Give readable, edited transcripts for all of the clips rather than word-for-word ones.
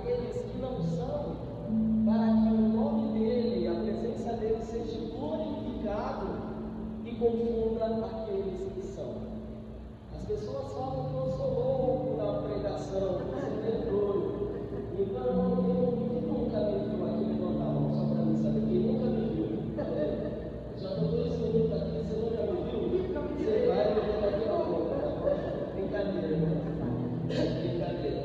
aqueles que não são, para que o nome dele, a presença dele seja glorificado e confunda aqueles que são. As pessoas falam que eu sou louco na pregação, que eu sou medroso. Então, quem nunca me viu aqui, levanta a mão, só para mim saber, quem nunca me viu? Já estou 2 minutos aqui, você nunca me viu? Você vai me ver daqui a pouco, tá bom? Brincadeira, irmão. Brincadeira.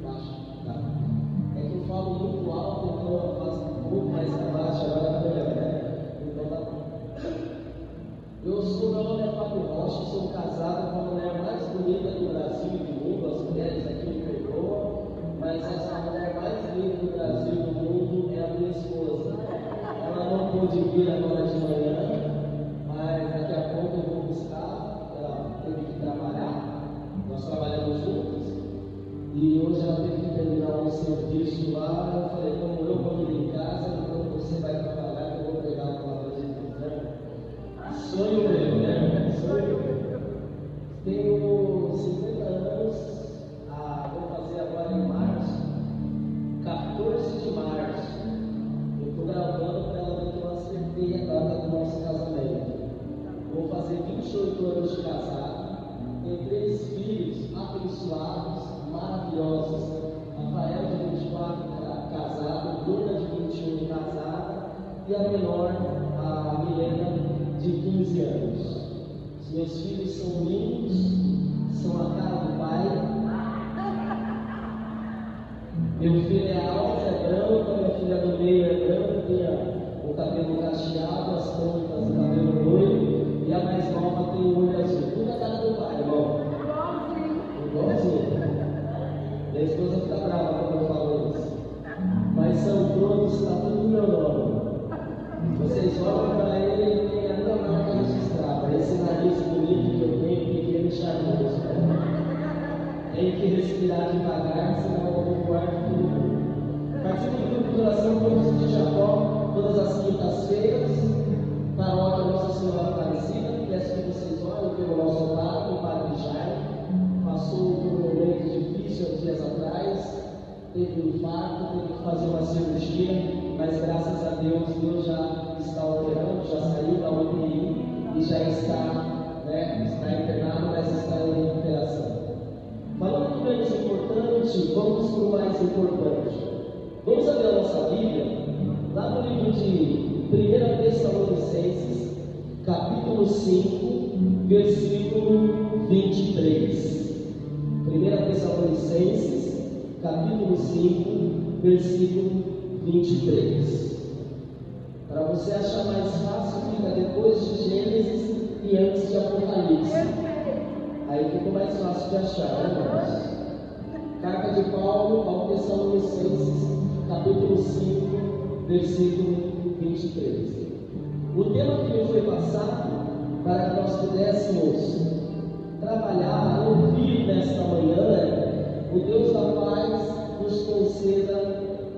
Baixo, tá. É que eu falo muito alto, então eu faço um pouco mais abaixo, agora tá melhor, né? Então tá bom. Meu nome é Fábio Rocha, sou casado com a mulher mais bonita do Brasil e do mundo. As mulheres aqui me perdoam, mas essa mulher mais linda do Brasil e do mundo é a minha esposa. Ela não pôde vir agora de manhã, mas daqui a pouco eu vou buscar. Ela teve que trabalhar, nós trabalhamos juntos, e hoje ela teve que terminar um serviço lá. Eu falei, como eu vou vir em casa, então você vai trabalhar, eu vou pegar a palavra de Deus, né? Sonho meu, né? Sonho meu. Tenho 50 anos, vou fazer agora em março, 14 de março. Eu estou gravando para ela ver que eu acertei a data do nosso casamento. Vou fazer 28 anos de casado. Tenho 3 filhos abençoados, maravilhosos. Rafael de 24 casado, Bruna de 21 casada e a menor, a Milena, de 15 anos. Os meus filhos são lindos, são a cara do pai. Meu filho é alto, é branco, minha filha do meio é branca, tem o cabelo cacheado, as pontas do cabelo loiro, e a mais nova tem o olho azul. Tudo a cara do pai, irmão. Igualzinho. Minha esposa fica brava quando eu falo isso. Mas são todos, está tudo no meu nome. Vocês olham para ele e tem a minha marca registrada. Esse nariz bonito que eu tenho, pequeno e charmoso. Tem que respirar devagar, senão eu vou voar de tudo. Participo do grupo de oração todos de Jacó, todas as quintas-feiras, paróquia Nossa Senhora Aparecida. Peço que vocês olhem pelo nosso padre, o Padre Jaime. Passou por um momento difícil há dias atrás, teve um infarto, teve que fazer uma cirurgia, mas graças a Deus, Deus já está operando, já saiu da UTI e já está internado, mas está em recuperação. Falando do menos importante, vamos para o mais importante. Vamos abrir a nossa Bíblia, lá no livro de 1 Tessalonicenses, capítulo 5, versículo 23. 1 Tessalonicenses, capítulo 5, versículo 23. Para você achar mais fácil, fica depois de Gênesis e antes de Apocalipse. Aí fica mais fácil de achar, né, irmãos? Carta de Paulo ao Tessalonicenses, capítulo 5, versículo 23. O tema que me foi passado para que nós pudéssemos trabalhar, ouvir nesta manhã, o Deus da paz nos conceda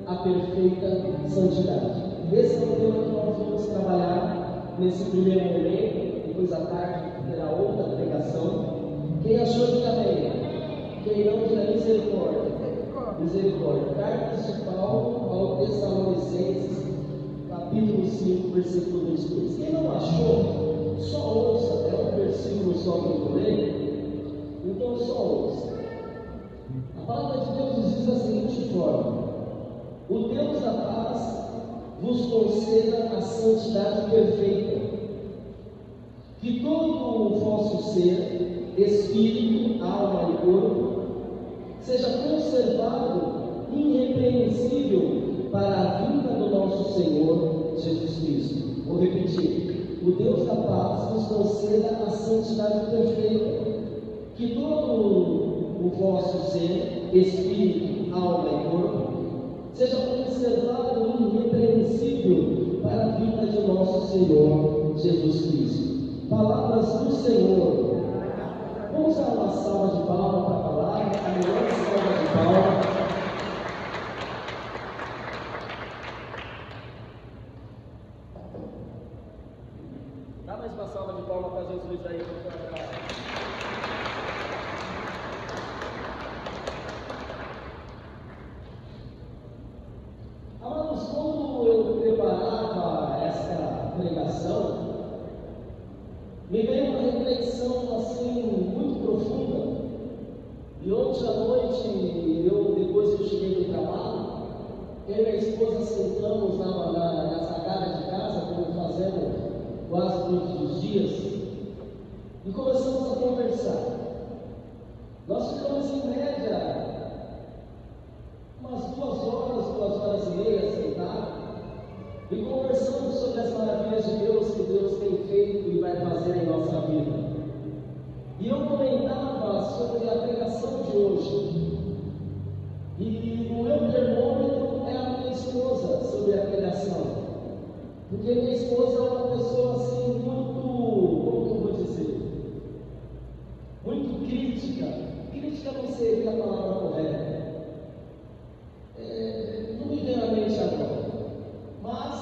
a perfeita santidade. Esse é o tema que nós vamos trabalhar nesse primeiro momento. Depois à tarde terá outra pregação. Quem achou, diga amém. Quem não, diga misericórdia. Misericórdia. Cartas de Paulo ao Tessalonicenses, capítulo 5, versículo 22. Quem não achou, só ouça. É um versículo só que eu falei. Então só ouça. A palavra de Deus diz da seguinte forma: o Deus da paz vos conceda a santidade perfeita, que todo o vosso ser, espírito, alma e corpo, seja conservado irrepreensível para a vinda do nosso Senhor Jesus Cristo. Vou repetir: o Deus da paz vos conceda a santidade perfeita, que todo o vosso ser, espírito, alma e corpo, seja conservado irrepreensível para a vinda de nosso Senhor Jesus Cristo. Palavras do Senhor. Vamos dar uma salva de palmas para a palavra, a melhor salva de palmas. Dá mais uma salva de palmas para Jesus aí. conversão assim muito profunda. E ontem à noite, depois que eu cheguei do trabalho, eu e a esposa sentamos na sacada de casa, como fazemos quase todos os dias, e começamos a conversar. Nós ficamos em média umas 2 horas e meia sentados, e conversamos sobre as maravilhas de Deus que Deus tem feito e vai fazer em nossa vida. E eu comentava sobre a pregação de hoje. E o meu termômetro é a minha esposa sobre a pregação. Porque minha esposa é uma pessoa assim muito, como que eu vou dizer? Muito crítica. Crítica não seria a palavra correta. Não me vem à mente agora. Mas,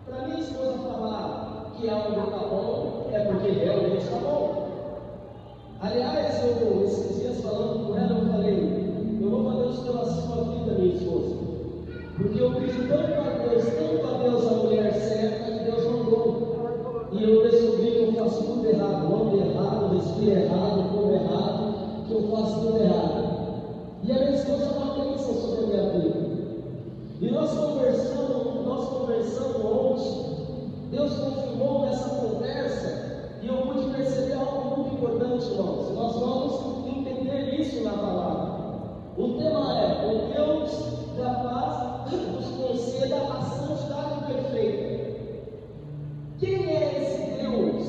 para minha esposa falar que algo está bom, é porque realmente está bom. Aliás, esses dias falando com ela, eu falei, eu vou fazer isso pela sua vida, minha esposa. Porque eu pedi tanto a Deus a mulher certa, que Deus mandou. E eu descobri que eu faço tudo errado, ando errado, respiro errado, como errado, que eu faço tudo errado. E a minha esposa é uma bênção sobre a minha vida. E nós conversando ontem, Deus confirmou nessa conversa, e eu pude perceber algo muito importante, irmãos. Nós vamos entender isso na palavra. O tema é: o Deus da paz nos conceda a santidade perfeita. Quem é esse Deus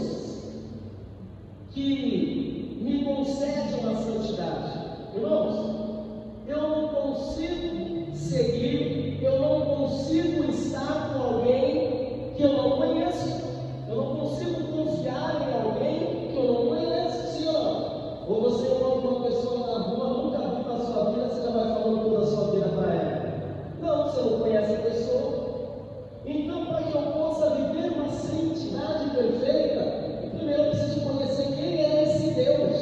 que me concede uma santidade? Irmãos, eu não consigo seguir, eu não consigo estar com alguém que eu não conheço. Eu não consigo confiar em alguém que eu não conheço. Sim ou não? Ou você encontra uma pessoa na rua, nunca viu na sua vida, você já vai falando toda a sua vida para ela. Não, você não conhece a pessoa. Então, para que eu possa viver uma santidade perfeita, primeiro eu preciso conhecer quem é esse Deus.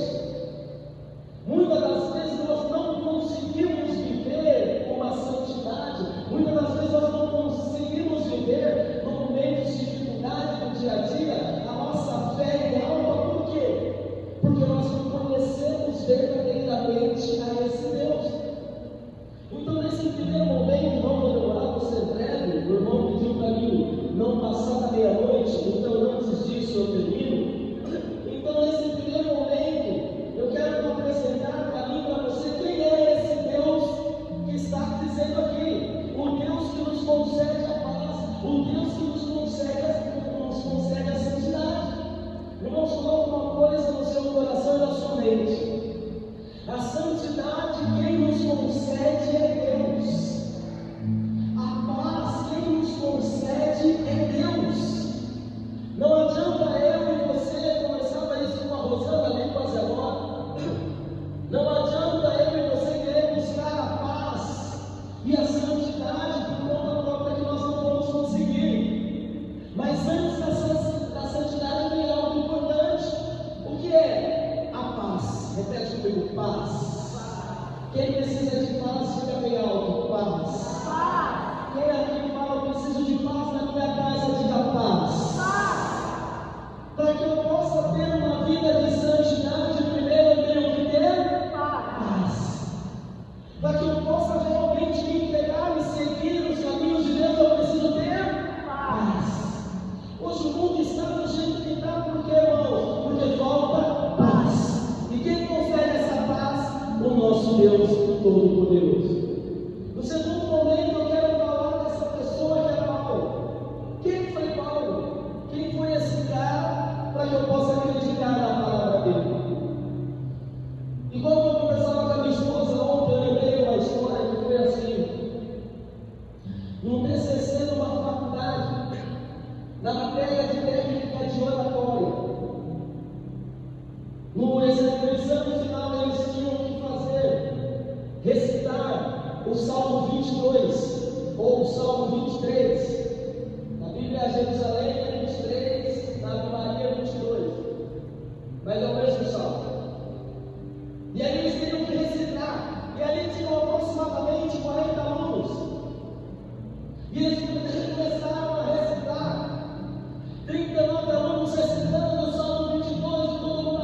Muitas das vezes nós não conseguimos viver uma santidade, muitas das vezes nós não conseguimos viver no momento de dificuldade do dia a dia, a nossa fé é alta. Por quê? Porque nós não conhecemos verdadeiramente a esse Deus. Então, nesse primeiro momento, irmão, quando eu orava o Centrado, o irmão pediu para mim não passar da meia-noite, então antes disso eu termino. Então, nesse primeiro momento, eu quero apresentar para mim, para você, quem é esse Deus que está dizendo aqui. O Deus que nos concede a paz, o Deus que nos concede a santidade. Irmãos, coloque uma coisa no seu coração e na sua mente. A santidade quem nos concede é Deus. A paz quem nos concede é Deus. Não adianta eu e você, conversava isso com a Rosana ali quase agora. Não adianta eu e você querer buscar a paz e a santidade por conta própria, que nós não vamos conseguir. Mas antes da santidade vem algo importante. O que é a paz? Repete comigo: paz. Quem precisa de paz, fica bem alto: paz. Quem aqui fala: eu preciso de paz na minha casa, diga paz. Para que eu possa ter uma vida de santidade, primeiro eu tenho que ter paz. Para que eu possa realmente me entregar e seguir os caminhos de Deus, eu preciso ter paz. Hoje o mundo está do jeito que está, por quê, irmãos? Porque falta paz. E quem concede essa paz? O nosso Deus Todo-Poderoso. No segundo momento, eu quero falar dessa pessoa que é Paulo. Quem foi Paulo? Quem foi esse cara para que eu possa acreditar na palavra dele? Enquanto eu conversava com a minha esposa ontem, eu lembrei uma história que foi assim. Num TCC numa faculdade, na matéria de técnica de oratória, no exame final eles tinham que recitar o Salmo 22 ou o Salmo 23. Na Bíblia Jerusalém é 23, na Ave Maria é 22, mas é o mesmo salmo. E aí eles teriam que recitar, e ali tinham aproximadamente 40 alunos, e eles começaram a recitar. 39 alunos recitando o Salmo 22, e todo mundo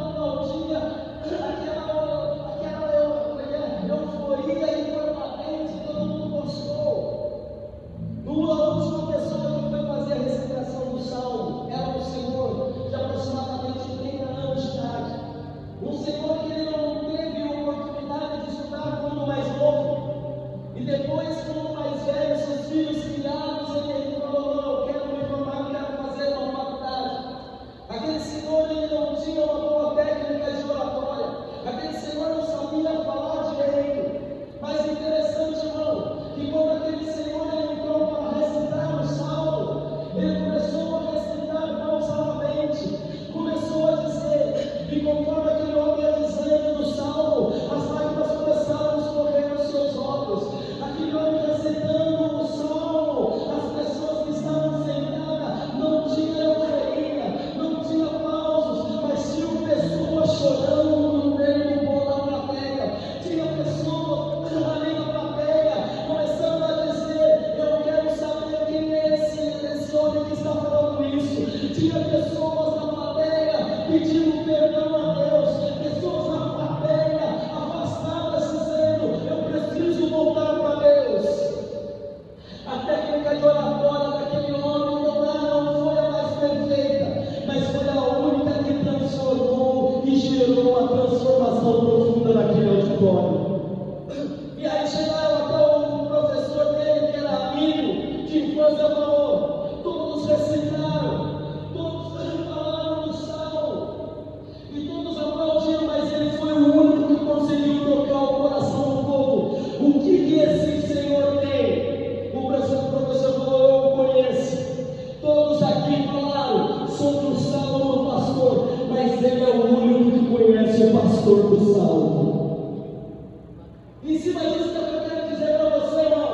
cima disso que eu quero dizer para você, irmão,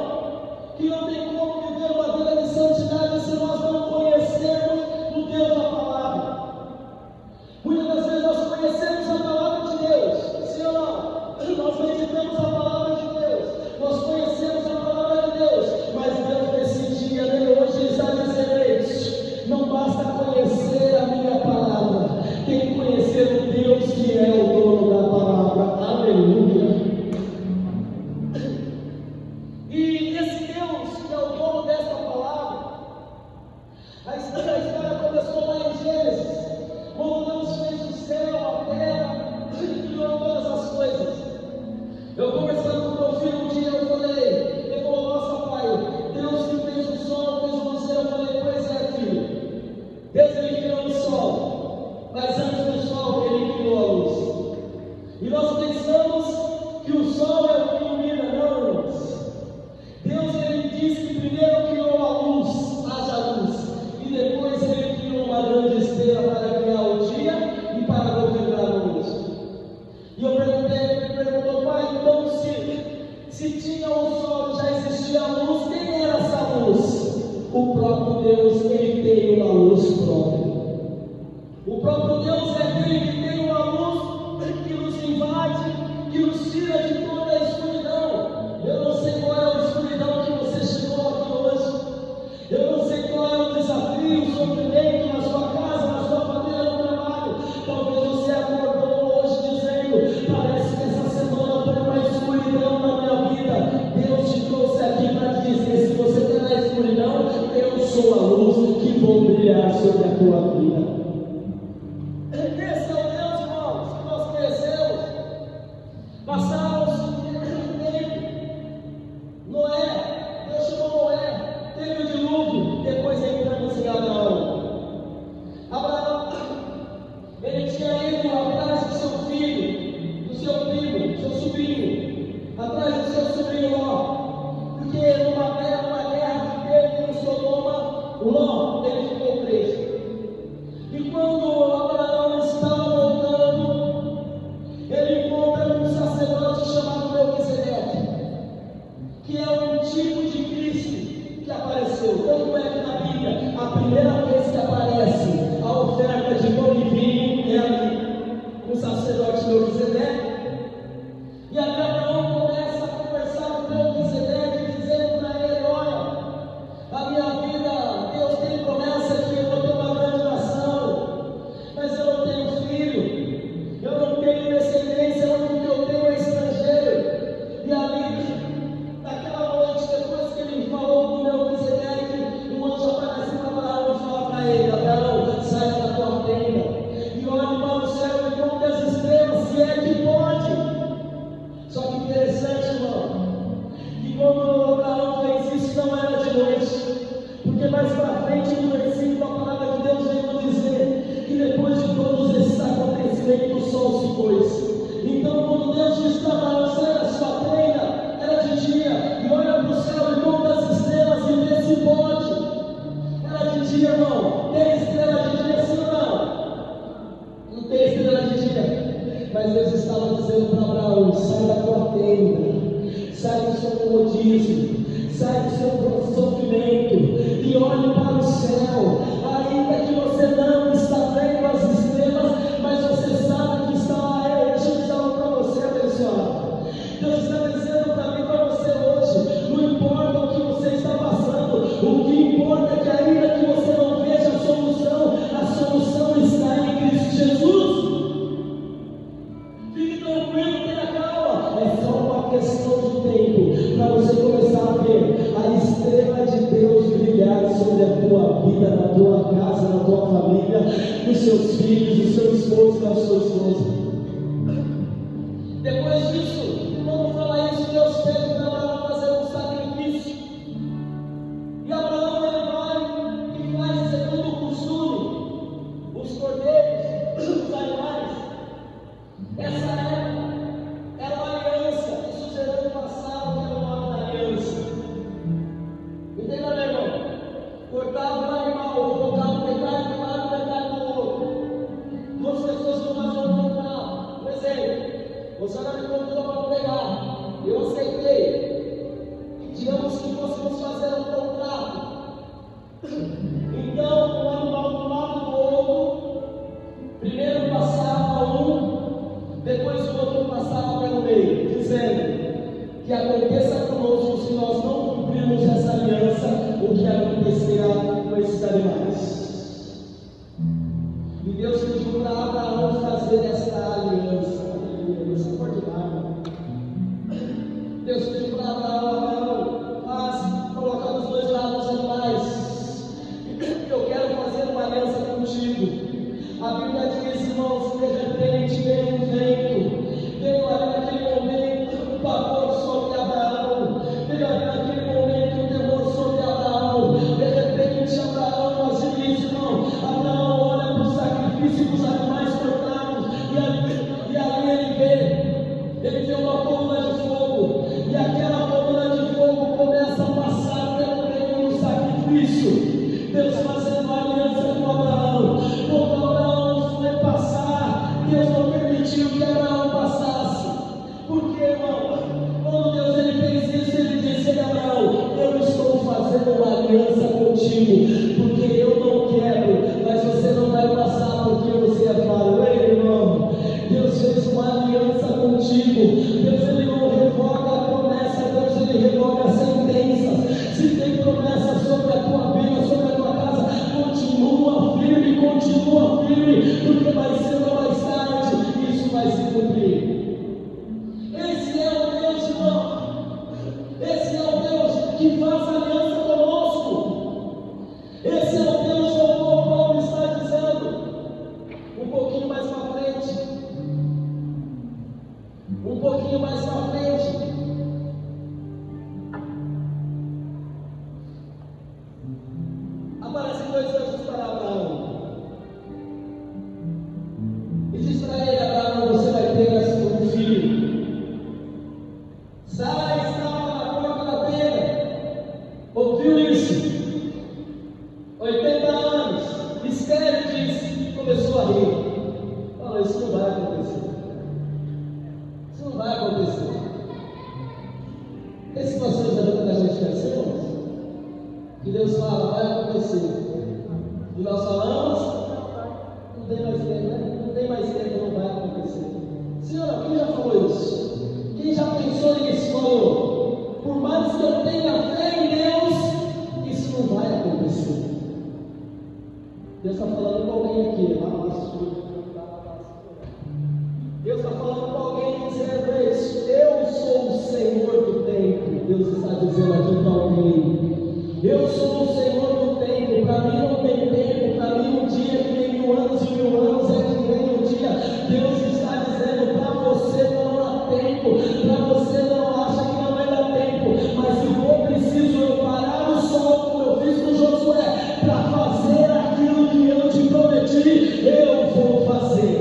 que não tem como viver uma vida de santidade se nós não conhecermos o Deus da palavra. Muitas das vezes nós conhecemos a palavra de Deus, sim ou não? Nós meditamos a palavra de Deus, nós conhecemos a palavra de Deus, mas Deus nesse dia, hoje, está dizendo isso: não basta conhecer a minha palavra, tem que conhecer o Deus que é o dono da palavra. Aleluia. E esse Deus que é o dono desta palavra, a história começou lá em Gênesis, quando Deus fez o céu, a terra, e criou todas as coisas. Eu conversando com meu filho um dia, eu falei, ele falou: nossa pai, Deus que fez o sol, fez você. Eu falei: pois é, filho, Deus ele criou o sol, mas antes do sol ele criou a luz. E nós pensamos que o sol é o que ilumina, não, irmãos. Deus ele diz que primeiro criou a luz, haja luz, e depois ele criou uma grande estrela para criar o dia e para governar a noite. E eu perguntei, ele perguntou: pai, então se tinha o sol e já existia a luz, quem era essa luz? O próprio Deus, ele tem uma luz própria. O próprio Deus é aquele que tem uma luz que nos invade, que nos tira de toda a escuridão. Eu não sei qual é a escuridão que você chegou aqui hoje. Eu não sei qual é o desafio, o sofrimento na sua casa, na sua família, no trabalho. Talvez você acordou hoje dizendo: parece que essa semana foi uma escuridão na minha vida. Deus te trouxe aqui para dizer: se você está na escuridão, eu sou a luz que vou brilhar sobre a tua vida. Esse é o Deus, irmãos, que nós conhecemos. Passaram-se um tempo. Noé, Deus chamou Noé, teve o dilúvio, depois entramos em Abraão. Abraão, ele tinha ido atrás do seu filho, do seu primo, do seu sobrinho, atrás do seu sobrinho Ló, porque numa guerra que teve em Sodoma, Ló, ele ficou preso. E quando Abraão estava voltando, ele encontra um sacerdote chamado Melquisedeque, que é um tipo de Cristo que apareceu. Tanto é que na Bíblia, a primeira vez que aparece a oferta de pão e vinho é ali, o sacerdote Melquisedeque. E ali Abraão começa a conversar com Melquisedeque, dizendo para ele: olha, a minha vida, Deus tem promessa que eu vou ter uma grande nação, mas eu não tenho filho, eu não tenho descendência, o único que eu tenho é estrangeiro. E ali, naquela noite, depois que ele falou com Melquisedeque, o anjo aparece para Abraão e fala para ele: Abraão, sai da tua tenda e olhe para o céu e conte as estrelas, se é que pode. Só que interessante, irmão, que quando Abraão fez isso, não era de noite, porque mais para frente no versículo a palavra de Deus vem nos dizer que depois de todos esses acontecimentos o sol se pôs. Então quando Deus disse para Abraão: sai da sua tenda, era de dia, e olha para o céu e conta as estrelas e vê se pode. Era de dia, irmão. Tem estrela de dia, sim ou não? Não tem estrela de dia. Mas Deus estava dizendo para Abraão: sai da tua tenda, sai do seu comodismo, sai do seu sofrimento e olhe para o céu. Ainda que você não está vendo as estrelas, mas você sabe que está lá. Deixa eu dizer algo para você, abençoado. Deus está dizendo para mim e para você hoje: não importa o que você está passando, o que importa é que ainda que você não veja a solução está em Cristo Jesus. Fique tranquilo, tenha calma. É só uma questão de tempo para você começar a ver a estrela de Deus brilhar sobre a tua vida, na tua casa, na tua família, nos seus filhos, no seu esposo, na sua esposa. Depois disso, quando fala isso, Deus pede para Abraão fazer um sacrifício. E Abraão ele vai e faz segundo o costume, os cordeiros, os animais. Essa era uma aliança, isso gerou um passado que era o nome da aliança. Entendeu, meu irmão? Cortava o animal, colocava metade do lado, metade do outro. aconteça conosco se nós não cumprirmos essa aliança, o que acontecerá com esses animais. E Deus pediu para Abraão fazer esta aliança. Isso é ordinário. Deus pediu para Abraão, colocar dos dois lados os animais. Eu quero fazer uma aliança contigo. A Bíblia diz, irmãos, de repente veio um vento, veio ali naquele momento um pavor sobre Abraão, veio ali naquele momento um temor sobre Abraão. De repente Abraão, nós disse, irmão, Abraão olha para o sacrifício dos animais cortados, e ali ele vê uma coluna de fogo, e aquela coluna de fogo começa a passar pelo meio do sacrifício. Deus fazendo uma aliança com Abraão. Quando Abraão foi passar, Deus não permitiu que Abraão passasse. Porque, irmão, quando Deus ele fez isso, ele disse a Abraão: eu estou fazendo uma aliança contigo, porque eu não quebro, mas você não vai passar porque você é falho. Ei, irmão, Deus fez uma aliança contigo. Deus ele não revoga a promessa, Deus ele revoga as sentenças. Se tem promessa sobre a tua vida, sobre a tua casa, continua firme, porque mais cedo ou mais tarde isso vai se cumprir. Esse é o Deus, irmão. Esse é o Deus que faz aliança conosco. Esse é o Deus que o Paulo está dizendo. Um pouquinho mais para frente. Aparecem dois anjos para Abraão. E diz para ele: Abraão, você vai ter um filho. Sara estava na porta da tenda, ouviu isso, 80 anos, estéril, disse, começou a rir. Falou: isso não vai acontecer. Isso não vai acontecer. Tem situações da vida que a gente quer ser, irmãos, que Deus fala, vai acontecer. E nós falamos, não tem mais tempo, né? Não tem mais tempo, não vai acontecer. Senhora, quem já falou isso? Quem já pensou nisso? Falou: por mais que eu tenha fé em Deus, isso não vai acontecer. Deus está falando com alguém aqui, Deus está falando com alguém dizendo isso: eu sou o Senhor do tempo. Deus está dizendo aqui para alguém: eu sou o Senhor do tempo. Para mim não tem tempo, para mim um dia que nem 1000 anos e 1000 anos é que nem um dia. Deus está dizendo: para você não há tempo, para você não acha que não vai dar tempo, mas se for preciso eu parar o sol, como eu fiz com Josué, para fazer aquilo que eu te prometi, eu vou fazer.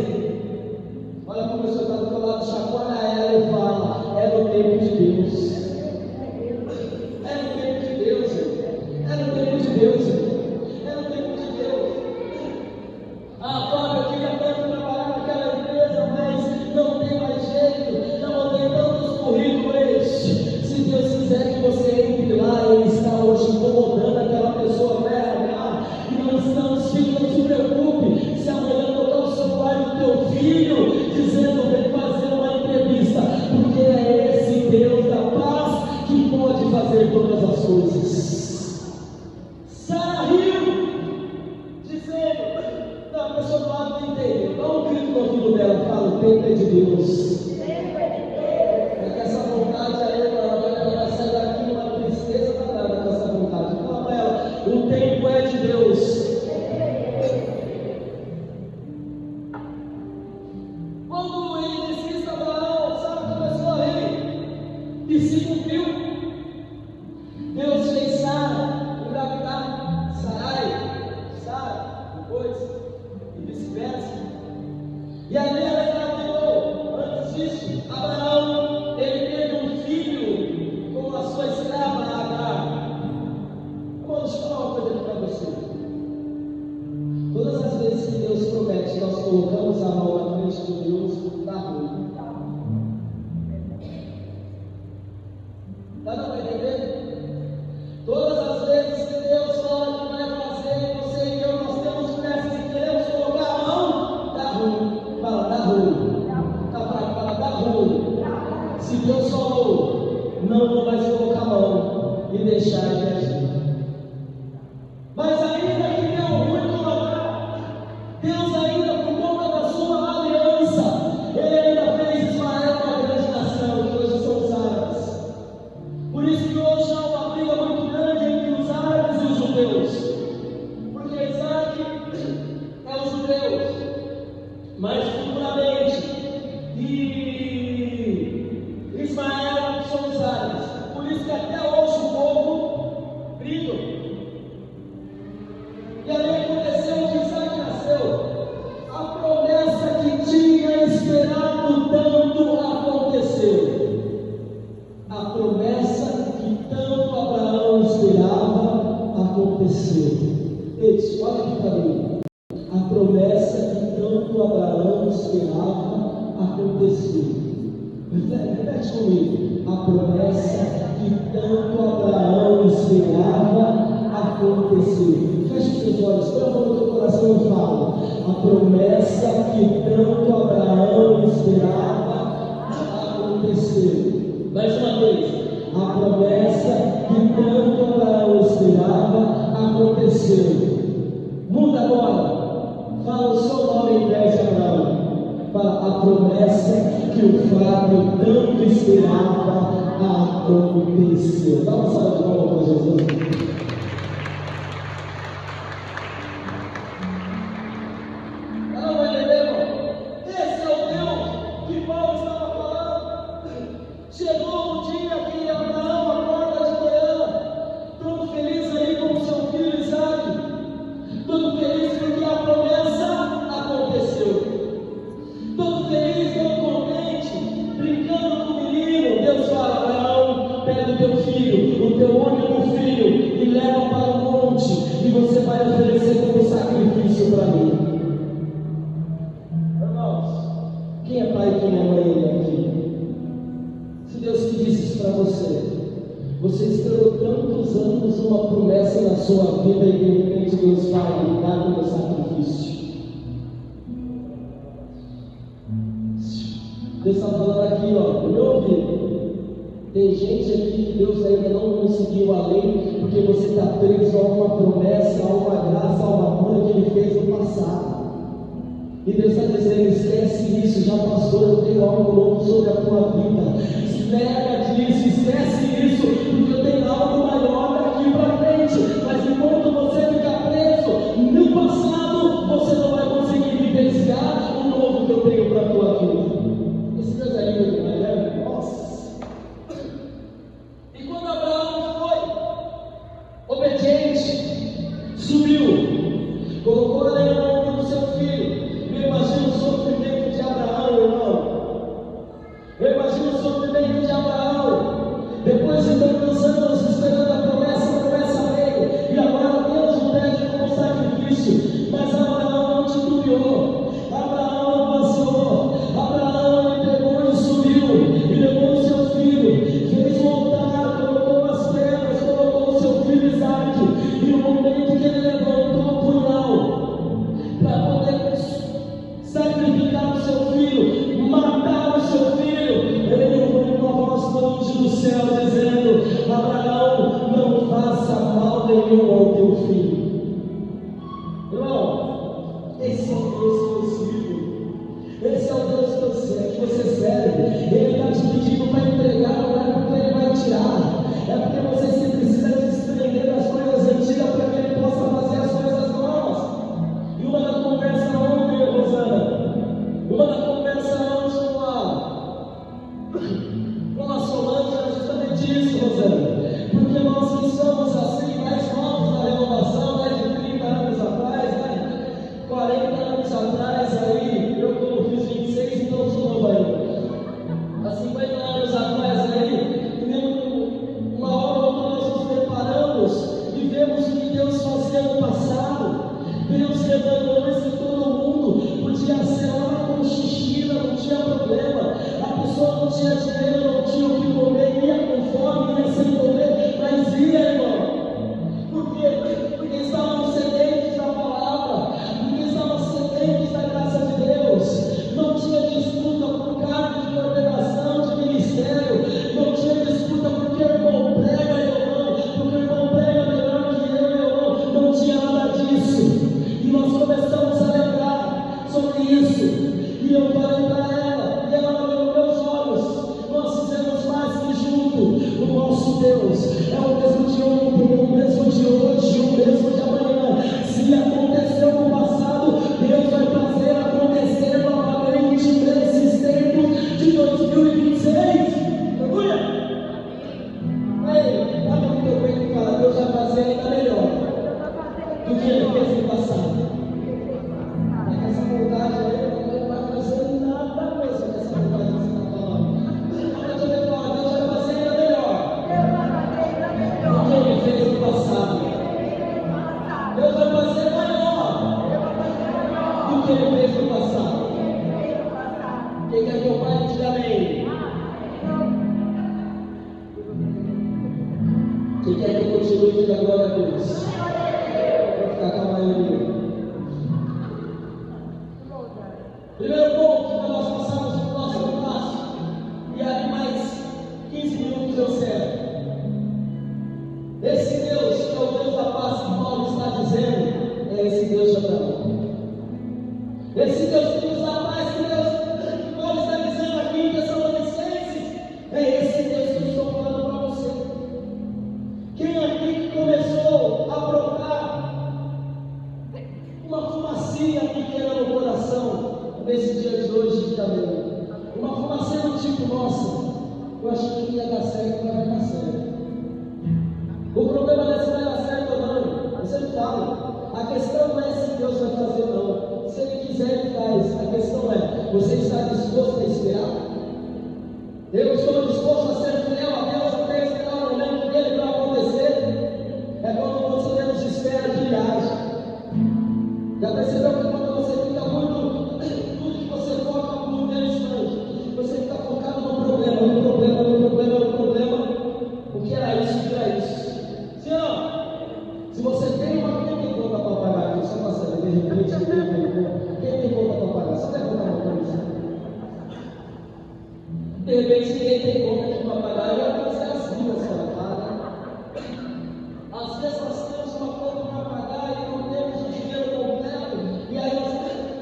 Olha como o Senhor está do teu lado, chacoalha ela e fala: é no tempo de Deus. Todas as coisas. Sara riu, dizendo: não, a pessoa do lado não entende. Dá um grito no ouvido dela, fala: o tempo é de Deus. É que essa vontade aí, ela vai sair daqui uma tristeza danada com essa vontade. Fala para ela: o tempo é de Deus. Quando ele disse isso a Abraão, Sara começou a rir e se cumpriu. Deus fez Sara engravidar Sara, depois, e vice-versa. E ali ela engravidou. Antes disso, Abraão, ele teve um filho com a sua escrava Agar. Deixa eu falar uma coisa aqui para você. Todas as vezes que Deus promete, nós colocamos a mão na frente de Deus, dá ruim. Dá para entender? Todas as vezes que Deus fala que vai fazer, você e eu, nós temos pressa e queremos colocar a mão, dá ruim. Fala: dá ruim. Tá fraco, fala: dá ruim. Se Deus falou, não não vai colocar a mão e deixar de agir. Mas ainda que deu muito lá, Deus ainda, por conta da sua aliança, Ele ainda fez Israel uma grande nação, que hoje são os árabes. Por isso que hoje há uma briga muito grande entre os árabes e os judeus. Porque Isaac é os judeus, mas futuramente, e Ismael são os árabes. Por isso que até hoje o povo briga. E ali aconteceu que Isaac nasceu. A promessa que tinha esperado tanto aconteceu. A promessa que tanto Abraão esperava aconteceu. Eis, olha aqui para mim. A promessa que tanto Abraão esperava aconteceu. Repete comigo. A promessa que tanto Abraão esperava aconteceu. Feche os seus olhos, põe a mão no teu coração e fala. A promessa que tanto Abraão esperava aconteceu. Mais uma vez. A promessa que tanto Abraão esperava aconteceu. Muda agora. Fala o seu nome em vez de Abraão. Fala a promessa que o Flávio tanto esperava aconteceu. Dá uma salva de palmas para Jesus. Chegou o dia que Abraão acorda de manhã, todo feliz aí com o seu filho Isaac, todo feliz porque a promessa aconteceu, todo feliz, todo contente, brincando com o menino. Deus fala: Abraão, pega o teu filho, o teu único filho, e leva para o monte, e você vai oferecer como sacrifício para mim. Irmãos, quem é pai e quem é mãe aqui? Deus que disse isso para você. Você esperou tantos anos uma promessa na sua vida e de repente Deus fala: me dá como sacrifício. Deus está falando aqui, ó, no meu ouvido. Tem gente aqui que Deus ainda não conseguiu além, porque você está preso a uma promessa, a uma graça, a uma cura que Ele fez no passado. E Deus está dizendo: esquece isso, já passou, eu tenho algo novo sobre a tua vida. Nega disso, esquece isso, porque eu tenho algo maior daqui para frente. Mas enquanto você ficar preso no passado, você não vai conseguir vivenciar o novo que eu tenho para a tua vida. Esse Deus é lindo demais, né? Nossa! E quando Abraão foi obediente, subiu, colocou a lei no ombro do seu filho. Eu imagino o sofrimento de Abraão, irmão. Eu imagino o sofrimento de Abraão, depois de tantos anos esperando a promessa veio, e agora Deus o pede como sacrifício. Mas Abraão não titubeou, Abraão não vacilou, Abraão ele pegou e subiu, e levou o seu filho, fez um altar, colocou as pedras, colocou o seu filho Isaac, e no momento que ele levantou o punhal para poder sacrificar o seu filho, matar o seu filho, ele ouviu uma voz do anjo do céu dizendo: Abraão, não faça mal nenhum ao teu filho. Irmão, esse é o Deus que eu sirvo, esse é o Deus que você serve. Ele está te pedindo para entregar, não é porque Ele vai tirar, é porque você se precisa desprender das coisas antigas para que Ele possa fazer as coisas novas. E uma da conversa ontem, Rosana, uma da conversa ontem com a Solange era justamente isso, Rosana. Porque nós que somos assim, mais novos na renovação, mais de 30 anos atrás, 40 anos atrás, aí, eu como fiz 26, então sou novo ainda. Há 50 anos atrás, aí, uma hora ou outra nós nos preparamos e vemos o que Deus fazia no passado. Deus revelou-se em todo mundo. Podia ser lá com xixi, não tinha problema. A pessoa não tinha dinheiro, não tinha o que comer, ia com fome, ia sem comer, mas ia, irmão. Por quê? Porque estavam sedentes da palavra, porque estavam sedentes da Deus é o mesmo de ontem, o mesmo de hoje, o mesmo de amanhã. Se aconteceu no passado, Deus vai fazer acontecer novamente nesses tempos de 2026. Aleluia! Ei, olha o que eu venho e fala, Deus vai fazer ainda melhor do que Ele fez no passado. Mas essa vontade aí não vai fazer nada mesmo com essa vontade que você está falando. Olha o que eu venho e fala, Deus vai fazer ainda melhor do que Ele fez no passado. Deus vai fazer maior do que Ele fez no passado. Quem quer que eu pare, diga amém. Quem quer que eu continue, diga glória a Deus. Vou ficar com a maioria. Primeiro ponto, quando nós passamos no próximo passo, e ali mais 15 minutos eu encerro. Esse Deus, que é o Deus da paz que Paulo está dizendo, é esse Deus de Abraão. Esse Deus que nos dá paz, que Paulo está dizendo aqui em Tessalonicenses, é esse Deus que eu estou falando para você. Quem aqui que começou a brotar uma fumacinha pequena no coração nesse dia de hoje também? Uma fumacinha do tipo, nossa, eu achei que ia dar certo, não vai dar certo. O problema não é se vai dar certo ou não, eu sempre falo, a questão não é se Deus vai fazer ou não, se Ele quiser Ele faz, a questão é, você está disposto a esperar? Eu estou disposto a ser fiel a Deus até esperar o momento dele para acontecer. É quando você menos espera que Ele age. Já percebeu que quando você fica muito, tudo que você foca muito é distante, você fica focado no problema, o que era isso, sim ou não? Se você tem uma, quem tem conta para pagar, você não sabe, de repente, quem tem conta para pagar, você vai contar uma coisa. De repente, ninguém tem conta aqui para pagar, eu vou fazer as vidas para pagar. Às vezes nós temos uma conta para pagar e não temos o dinheiro completo, e aí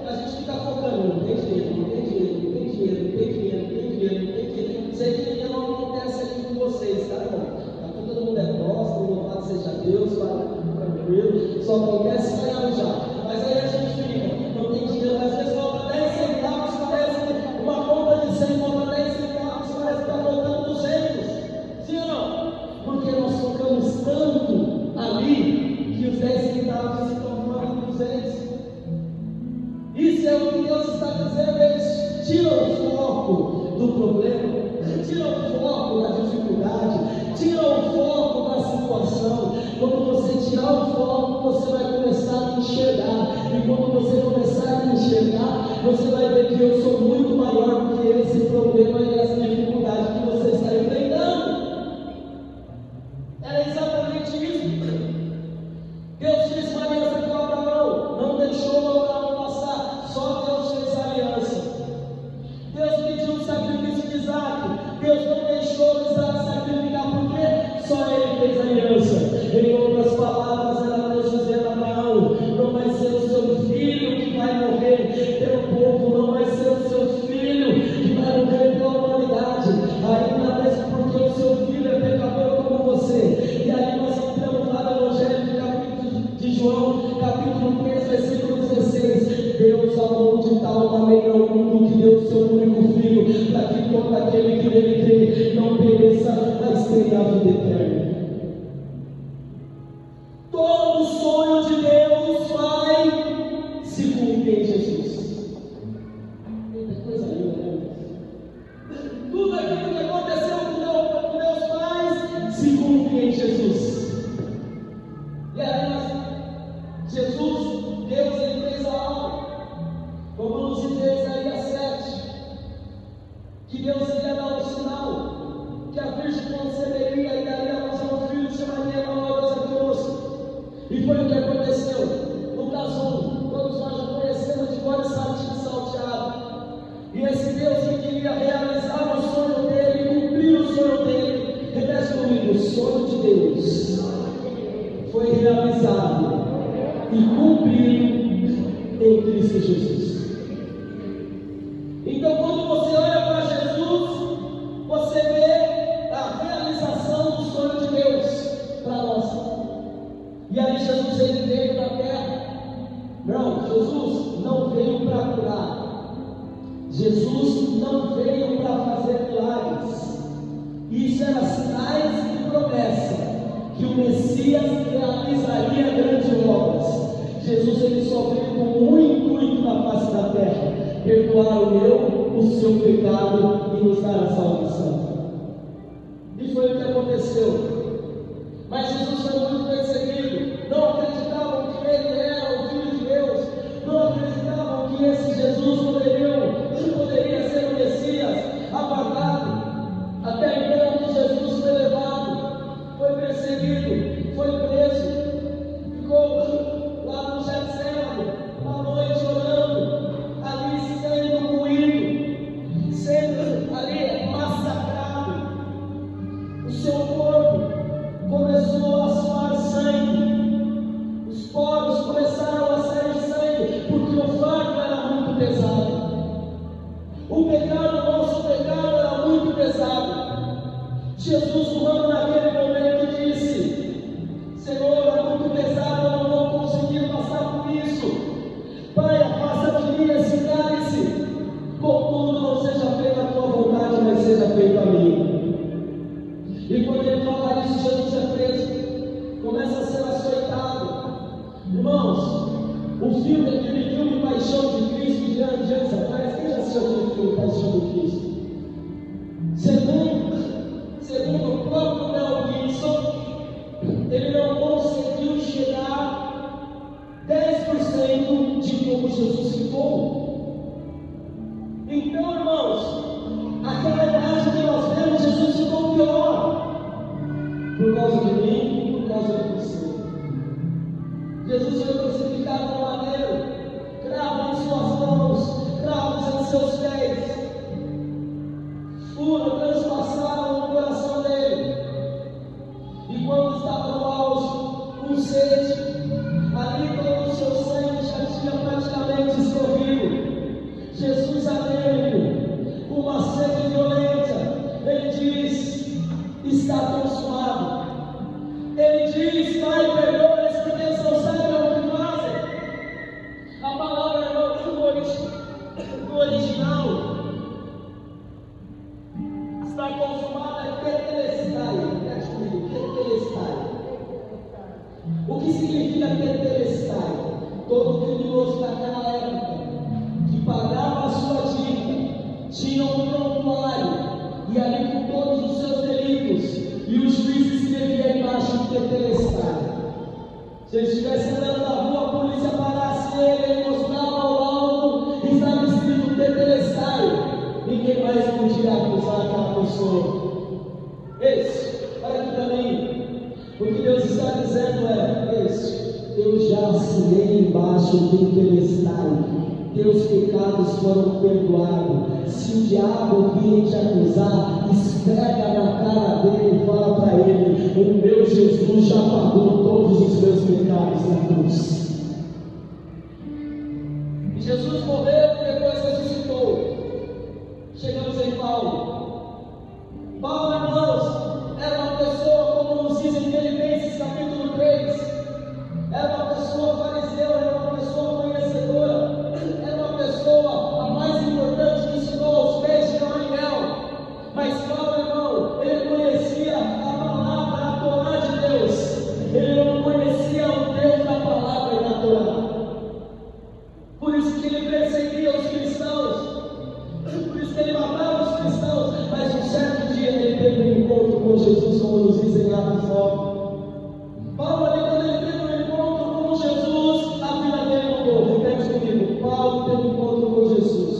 a gente fica focando, não tem dinheiro. Sei que não acontece aqui com vocês, tá, irmão? Aqui todo mundo é próximo, louvado seja Deus, tranquilo, só acontece ganhando já. Mas aí a gente fica, não tem dinheiro, às vezes falta 10 centavos, parece uma conta de 100, falta 10 centavos, parece que está faltando 200. Sim ou não? Porque nós focamos tanto ali que os 10 centavos se transformam em 200. Isso é o que Deus está dizendo, eles tiram o foco do problema, tira o foco da dificuldade, tira o foco da situação. Quando você tirar o foco, você vai começar a enxergar, e quando você começar a enxergar, você vai ver que eu sou muito maior do que esse problema e essa dificuldade que você está enfrentando. Era exatamente isso. Deus fez uma aliança com Abraão, não deixou Abraão passar, só Deus fez a aliança. Deus pediu o sacrifício de Isaac, Deus não deixou Isaac sacrificar, porque só ele fez a aliança. Em outras palavras, era Deus dizendo a Abraão: não vai ser o seu filho que vai morrer pelo povo, não vai ser o seu filho que vai morrer pela humanidade, ainda mesmo porque o seu filho é pecador como você. E aí nós entramos lá no Evangelho de João, capítulo 3, versículo 16. Deus amou de tal maneira o mundo que deu o seu único filho, para que todo aquele que nele crê não pereça, mas tenha a vida eterna. Todo sonho de Deus vai se cumprir em Jesus. Muita coisa linda, né? Tudo aquilo que aconteceu com Deus faz se cumprir em Jesus. E aí Jesus, Deus, ele fez a obra, como nos diz Isaías 7, que Deus iria dar um sinal, que a Virgem conceberia e daria a luz a um filho, chamaria Emanuel, Deus conosco. E foi o que aconteceu. Lucas 1, todos nós já conhecemos de cor e salteado. E esse Deus que queria realizar o sonho dele, cumprir o sonho dele, repete comigo: o sonho de Deus foi realizado e cumprido em Cristo Jesus. Então, quando você olha para Jesus, você vê a realização do sonho o Messias realizaria grandes obras. Jesus ele só veio com um intuito na face da terra: perdoar o meu, o seu pecado e nos dar a salvação. E foi o que aconteceu. Mas Jesus foi muito perseguido. Não acreditavam que ele era o Filho de Deus. Não acreditavam que esse Jesus poderia ser o Messias aguardado. Até então que Jesus foi levado, foi perseguido, foi preso, ficou lá no Getsemane, uma noite orando, ali sendo moído, sendo ali massacrado. O seu corpo começou a suar sangue, os poros começaram a sair sangue, porque o fardo era muito pesado. O pecado, nosso pecado era muito pesado. Jesus, humano, naquele momento disse: Senhor, é muito pesado, eu não vou conseguir passar por isso. Pai, afasta de mim esse cálice. Contudo, não seja feita a tua vontade, mas seja feita a minha. E quando ele fala isso, Jesus é preso, começa a ser açoitado. Irmãos, o filme, aquele filme Paixão de Cristo, de anos atrás, quem já assistiu aquele filme Paixão de Cristo? Segundo o próprio Mel Gibson, ele não conseguiu chegar 10% de como Jesus ficou. Então, irmãos, aquela imagem que nós vemos, Jesus ficou pior, por causa de mim e por causa de você. Jesus foi crucificado no madeiro, cravos em suas mãos, cravos em seus pés, transpassaram o coração dele. E quando estava no auge, com sede, ali todo o seu sangue já tinha praticamente escorrido. Jesus anêmico, com uma sede violenta, ele diz: está consumado. Ele diz: Pai, perdoa-lhes, porque eles não sabem o que fazem. A palavra do original está consumada, é tetelestai. Repete comigo: tetelestai. O que significa tetelestai? Todo criminoso naquela época que pagava a sua dívida tinha um prontuário, e ali com todos os seus delitos, e o juiz escrevia embaixo tetelestai. Se ele estivesse andando na rua, a polícia parasse ele mostrava ao laudo e estava escrito tetelestai. Ninguém mais podia acusar aquela pessoa. Olha aqui para mim. O que Deus está dizendo é: eu já assinei embaixo do tetelestai. Teus pecados foram perdoados. Se o diabo vir te acusar, esfrega na cara dele e fala para ele: o meu Jesus já pagou todos os meus pecados na cruz. E Jesus morreu e depois ressuscitou. Chegamos em Paulo. Paulo, irmãos, era uma pessoa, como nos diz em Filipenses capítulo 3, era uma pessoa fariseu, era uma pessoa conhecedora, era uma pessoa a mais importante que ensinou aos pés de Gamaliel. Mas Paulo, irmão, ele conhecia a palavra, a Torá de Deus. Ele não conhecia o Deus da palavra e da Torá. Por isso que ele perseguia os cristãos. Por isso que ele matava os cristãos. Mas um certo dia ele teve um encontro com Jesus, como nos diz em Atos 9. Paulo, ali, quando ele teve um encontro com Jesus, a vida dele mudou. Repete comigo: Paulo teve um encontro com Jesus,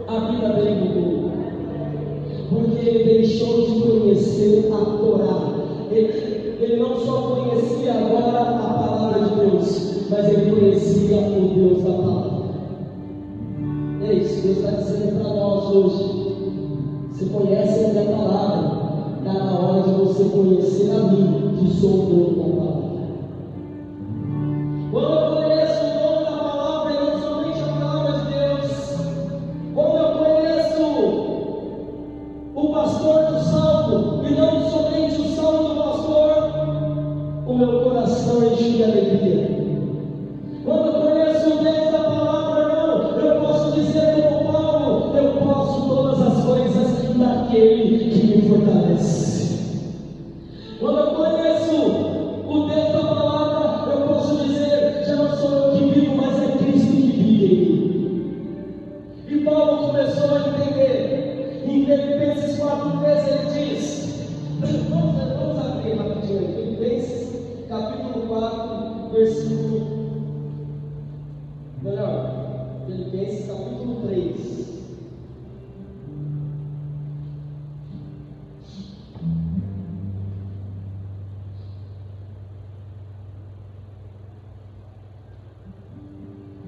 a vida dele mudou, porque ele deixou de conhecer a Torá. Ele não só conhecia agora a palavra de Deus, mas ele conhecia o Deus da palavra. É isso que Deus está dizendo para nós hoje. Você conhece a minha palavra, está na hora de você conhecer a mim, que sou o dono da palavra. Quando eu conheço o dono da palavra, e não somente a palavra de Deus, quando eu conheço o pastor do salmo, e não somente o salmo do pastor, o meu coração enche de alegria. Quando eu conheço o Deus da palavra, não, eu posso dizer como Paulo: eu posso todas as coisas naquele que me fortalece. Quando eu Filipenses capítulo 3.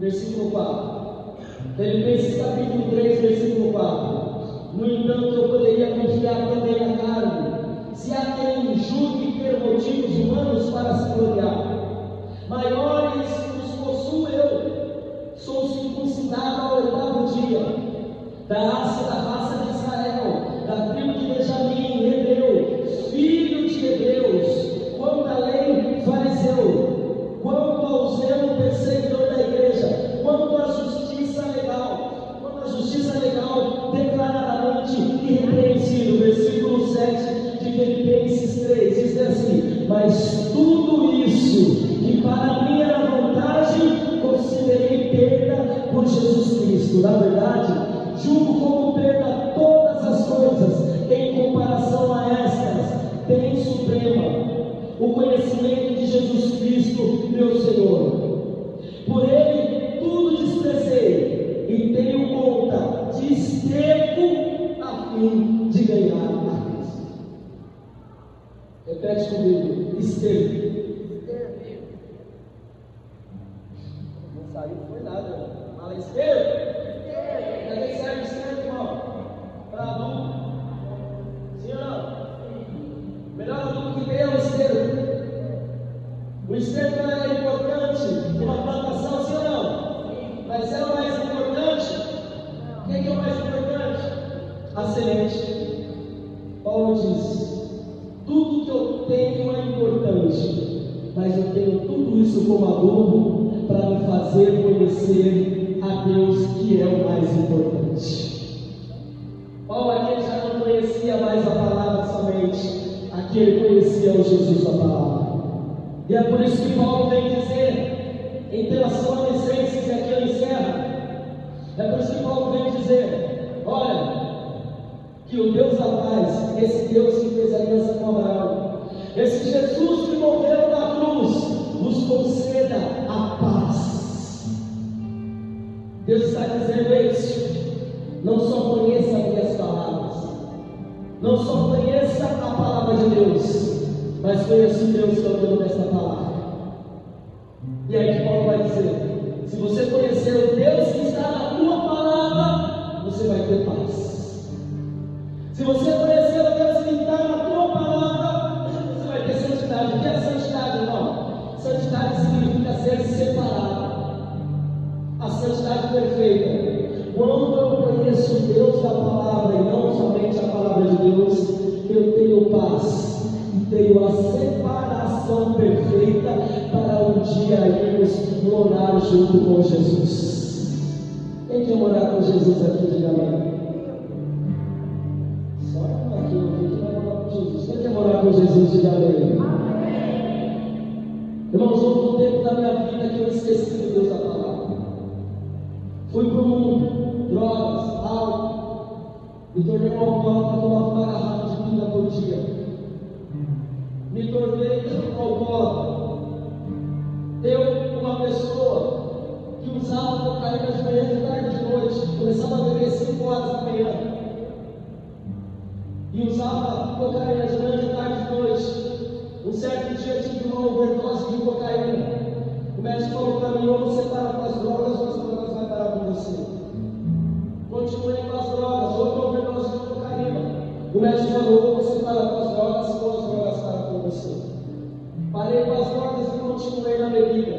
Versículo 4. Filipenses capítulo 3, versículo 4. No entanto, eu poderia confiar também na carne, se há quem julgue ter motivos humanos para se gloriar. Maiores os possuo eu, sou circuncidado ao 8º dia, da raça de Israel, da tribo de Benjamim, hebreu, filho de hebreus, quanto à lei, fariseu, quanto ao zelo, perseguidor da igreja, quanto à justiça legal, declaradamente irrepreensível. Versículo 7 de Filipenses 3 diz assim: mas tudo isso que para mim era vantagem, considerei perda por Jesus Cristo. Na verdade, julgo como perda todas as coisas em comparação a estas, bem suprema, o conhecimento de Jesus Cristo, meu Senhor. Por ele tudo desprezei e tenho conta de esterco a fim de ganhar a Cristo. Repete comigo: esterco. Não saiu, não foi nada. Fala esterco. Para quem serve esterco, irmão? Para adulto. Sim ou não? O melhor adulto que tem é o esterco. O esterco é importante numa plantação, sim ou não? Mas é o mais importante. O que é o mais importante? A semente. Paulo diz: tudo que eu tenho é importante, mas eu tenho tudo isso como adubo para me fazer conhecer a Deus, que é o mais importante. Paulo aqui já não conhecia mais a palavra somente, aqui ele conhecia o Jesus da palavra. E é por isso que Paulo vem dizer em Tessalonicenses, e aqui ele encerra, é por isso que Paulo vem dizer: olha, que o Deus da paz, esse Deus que fez aliança com Abraão, esse Jesus que morreu na cruz, nos conceda a paz. Deus está dizendo isso. Não só conheça minhas palavras, não só conheça a palavra de Deus, mas conheça o Deus que é o dono desta palavra. E aí que Paulo vai dizer: se você conhecer o Deus que está na tua palavra, você vai ter paz. Se você conhecer o Deus que está na tua palavra, você vai ter santidade. O que é santidade, irmão? Santidade significa ser separado. A santidade perfeita. Quando eu conheço o Deus da palavra e não somente a palavra de Deus, eu tenho paz e tenho a separação perfeita para um dia irmos morar junto com Jesus. Quem quer morar com Jesus aqui? Diga amém. Só aqui no vídeo vai morar com Jesus. Quem quer morar com Jesus? Diga amém. Irmãos, houve um tempo da minha vida que eu esqueci do Deus da palavra. Fui para o mundo, drogas, álcool, me tornei um alcoólatra, tomava uma garrafa de pinga por dia. Me tornei um alcoólatra. Eu, uma pessoa que usava cocaína de manhã, de tarde, de noite, começava a beber 5 horas da manhã, e usava cocaína de manhã, de tarde, de noite. Um certo dia tive uma overdose de cocaína. O médico falou para mim: ou você para com as drogas, ou as drogas vai parar com você. Continuei com as drogas, outra overdose de cocaína. O médico falou: ou você para com as drogas, ou as drogas param com você. Parei com as drogas e continuei na bebida.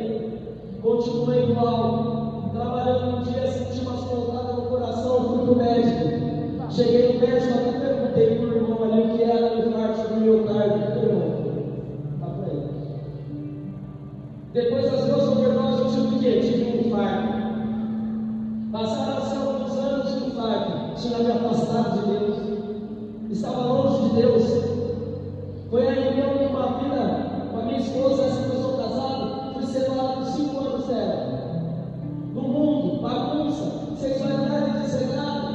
Continuei no álcool. Trabalhando um dia, senti umas pontadas no coração, fui para o médico. Cheguei no médico, até perguntei para o irmão ali o que era o infarto do miocárdio. Tá por aí. Depois das 2 overdoses, eu tive o quê? Tive um infarto. Passaram-se alguns anos de infarto. Tinha me afastado de Deus. Estava longe de Deus. Foi aí então que uma vida com a minha esposa, essa que eu sou casado, fui separado por 5 anos dela. No mundo, bagunça, sexualidade desregrada,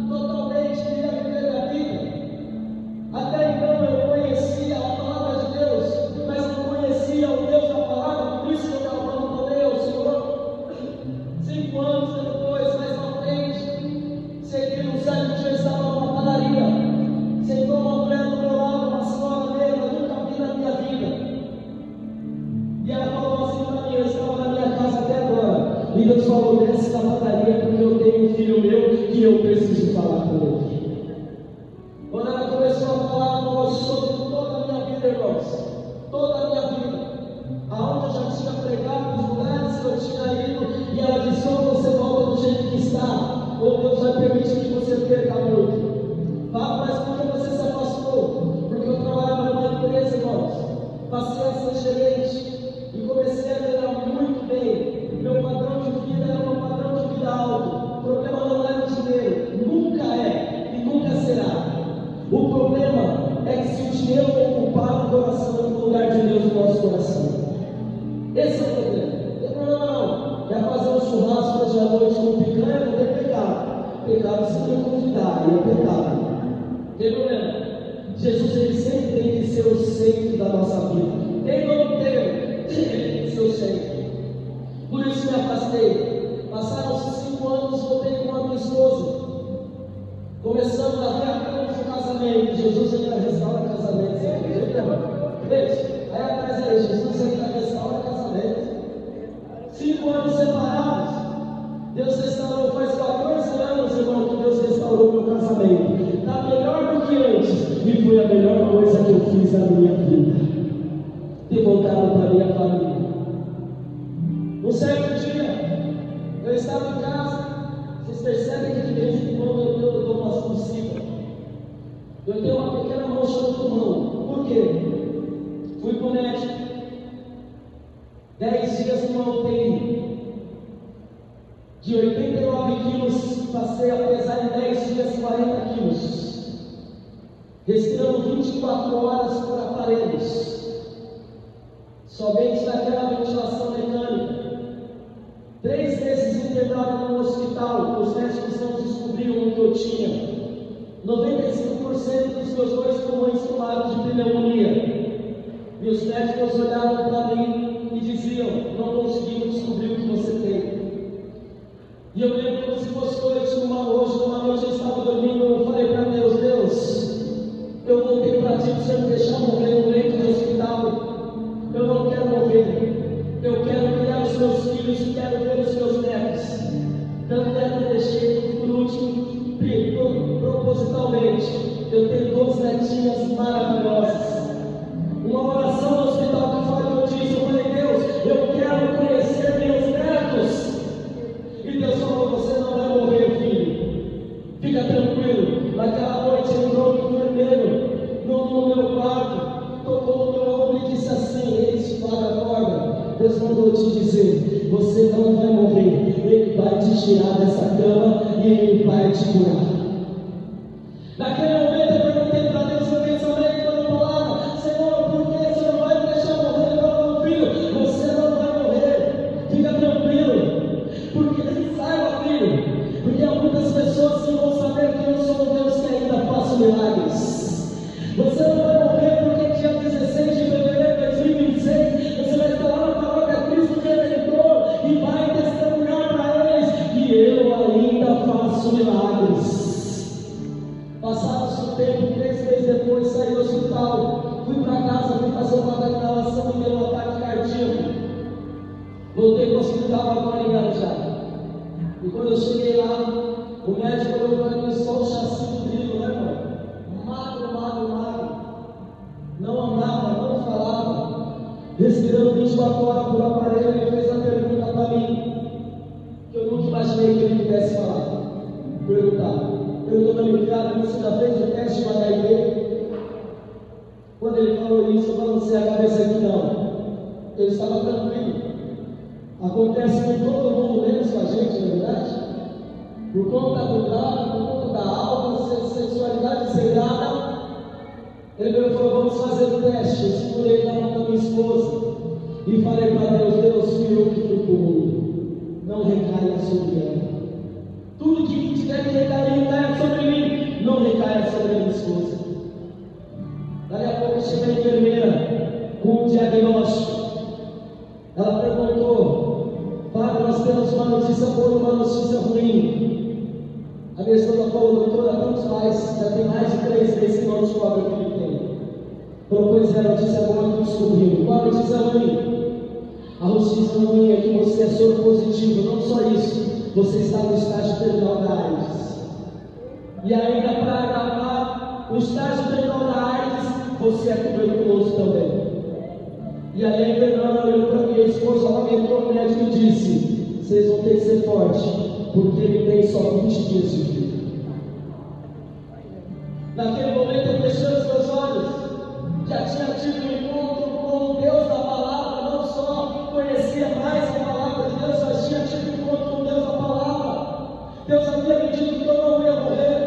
totalmente queria viver a vida. Até então eu conhecia a palavra de Deus, mas não conhecia o Deus da palavra, por isso que eu estava nessa padaria porque eu tenho um filho meu que eu preciso falar com ele. Quando ela começou a falar sobre toda a minha vida, irmãos, toda a minha vida, aonde eu já tinha pregado, os lugares que eu tinha ido, e ela disse: ou você volta do jeito que está, ou Deus vai permitir que você perca muito. Fala, mas por que você se afastou? Porque eu trabalhava numa empresa, irmãos, passei a ser gerente e comecei a ganhar muito bem. Meu padrão de vida era um padrão de vida alto. O problema não era o dinheiro, nunca é e nunca será. O problema é que se o dinheiro ocupar o coração no lugar de Deus no nosso coração, esse é o problema. Não tem problema não. Quer fazer um churrasco hoje à noite com picanha, não tem pecado. Pecado se me convidar, e é pecado. Não tem problema. Jesus, ele sempre tem que ser o centro da nossa vida. Tem ou não tem? Ele tem que ser o centro. Por isso me afastei. Passaram-se 5 anos, voltei com a minha esposa. Começamos a ver a cama do casamento. Jesus ainda restaura casamento. Veja, aí atrás aí, Jesus ainda restaura casamento. 5 anos separados. Deus restaurou, faz 14 anos, irmão, que Deus restaurou meu casamento. Está melhor do que antes. E foi a melhor coisa que eu fiz na minha vida. Ter voltado para a minha família. Um certo dia, eu estava em casa. Vocês percebem que de vez em quando eu dou umas possíveis. Eu tenho uma pequena mancha no pulmão. Por quê? Fui para o médico. 10 dias numa UTI. De 89 quilos, passei a pesar em 10 dias 40 quilos. Respirando 24 horas por aparelhos. Somente naquela ventilação mecânica. 3 meses internado no hospital, os médicos não descobriram o que eu tinha. 95% dos meus 2 pulmões tomaram de pneumonia. E os médicos olhavam para mim e diziam: não conseguimos descobrir o que você tem. E eu lembro como se fosse hoje, numa noite eu estava dormindo, eu falei para Deus: Deus, eu voltei para ti, você me deixar morrer no leito de hospital. Eu não quero morrer. Eu quero criar os meus filhos e quero ver os meus netos. Tanto é que eu deixei por último, propositalmente. Eu tenho 2 netinhas maravilhosas. Uma oração no hospital que falou disso. Eu falei: Deus, eu quero conhecer meus netos. E Deus falou: você não vai morrer, filho. Fica tranquilo. Naquela noite entrou um enfermeiro no meu quarto, tocou no meu ombro e disse assim: eis, acorda. Deus mandou te dizer: você não vai morrer. Ele vai te tirar dessa cama e Ele vai te curar. Naquele momento eu perguntei para Deus no pensamento, quando eu falava: Senhor, por que você não vai me deixar morrer? Eu falava: filho, você não vai morrer. Fica tranquilo. Porque saiba, filho, porque há muitas pessoas que vão saber que eu sou um Deus que ainda faço milagres. Você não vai morrer porque dia 16 de fevereiro de 2026 você vai estar lá na paróquia Cristo Redentor e vai testemunhar para eles que eu ainda faço milagres. Passados o tempo, 3 meses depois, saí do hospital, fui para casa, fui fazer uma declaração e deu um ataque cardíaco. Voltei para o hospital agora em Arujá. E quando eu cheguei lá, o médico olhou para mim, só o chassi do grilo, né, mano? Magro. Não andava, não falava, respirando 24 horas por aparelho. Ele fez a pergunta para mim, que eu nunca imaginei que ele pudesse falar. Perguntou para mim: cara, você já fez o teste de HIV? Quando ele falou isso, eu balancei a cabeça aqui: não. Eu estava tranquilo. Acontece com todo mundo, menos com a gente, não é verdade? Por conta do trato, por conta da alma, sexualidade sagrada. Ele falou: vamos fazer o teste. Eu segurei na mão da minha esposa e falei para Deus: Deus, fui eu que fui para o mundo, não recaia sobre ela. Tudo que tiver que recaia sobre mim, não recaia sobre a minha esposa. Daqui a pouco chega a enfermeira com um diagnóstico. Ela perguntou: Padre, nós temos uma notícia boa e uma notícia ruim. A minha esposa falou: doutora, tantos faz, já tem mais de 3 meses que não descobre o que ele tem. Pois é, a notícia boa que descobriu. Qual a notícia ruim? A notícia ruim é que você é soro positivo. Não só isso, você está no estágio terminal da AIDS. E ainda para acabar o estágio terminal da AIDS, você é tuberculoso também. E aí a enfermeira olhou para minha esposa, ela entrou no médico e disse: vocês vão ter que ser fortes, porque ele tem só 20 dias de vida. Naquele momento eu fechei os meus olhos, já tinha tido um encontro com o Deus da palavra, não só conhecia mais a palavra de Deus, mas tinha tido um encontro com Deus da palavra. Deus havia me dito que eu não ia morrer,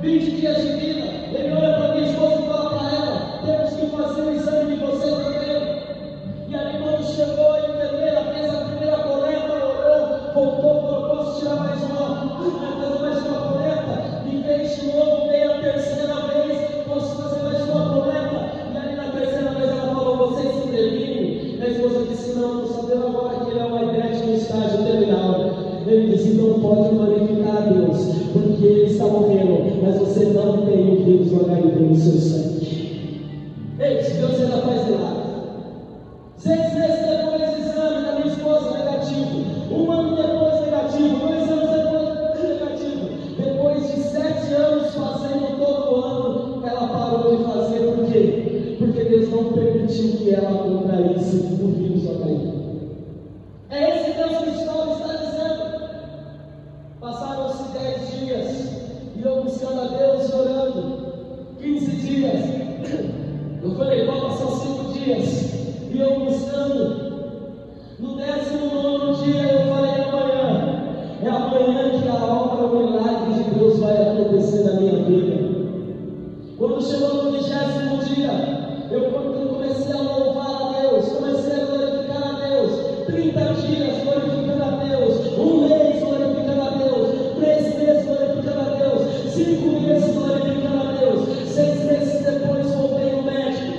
20 dias de vida. Ele olha para minha esposa e fala para ela: temos que fazer o exame de você também. E aí quando chegou a enfermeira, fez a primeira coleta, orou, voltou, falou: posso tirar mais uma coleta, e fez de novo, veio a terceira vez, posso fazer mais uma coleta. E aí na terceira vez ela falou: você se previne? A esposa disse: não, estou sabendo agora que ele é uma diabetes no estágio terminal. Ele disse: não pode glorificar a Deus, porque ele está morrendo, mas você não tem o vírus do HIV no seu sangue. Ei, se Deus ainda faz milagre. 6 meses depois do exame da minha esposa, negativo. 1 ano depois, negativo. 2 anos depois, negativo. Depois de 7 anos fazendo todo ano, ela parou de fazer. Por quê? Porque Deus não permitiu que ela contraísse o vírus do HIV. É esse Deus que está dizendo. Passaram-se 10 dias e eu buscando a Deus e orando. 15 dias. Eu falei: vamos, são 5 dias. E eu buscando. No 19º dia eu falei: amanhã. É amanhã que a obra, o milagre de Deus vai acontecer na minha vida. Quando chegou no 20º dia, eu comecei a louvar a Deus, comecei a glorificar a Deus. 30 dias glorificando a Deus, 1 mês glorificando a Deus, 3 meses glorificando a Deus, 5 meses glorificando a Deus. 6 meses depois voltei no médico,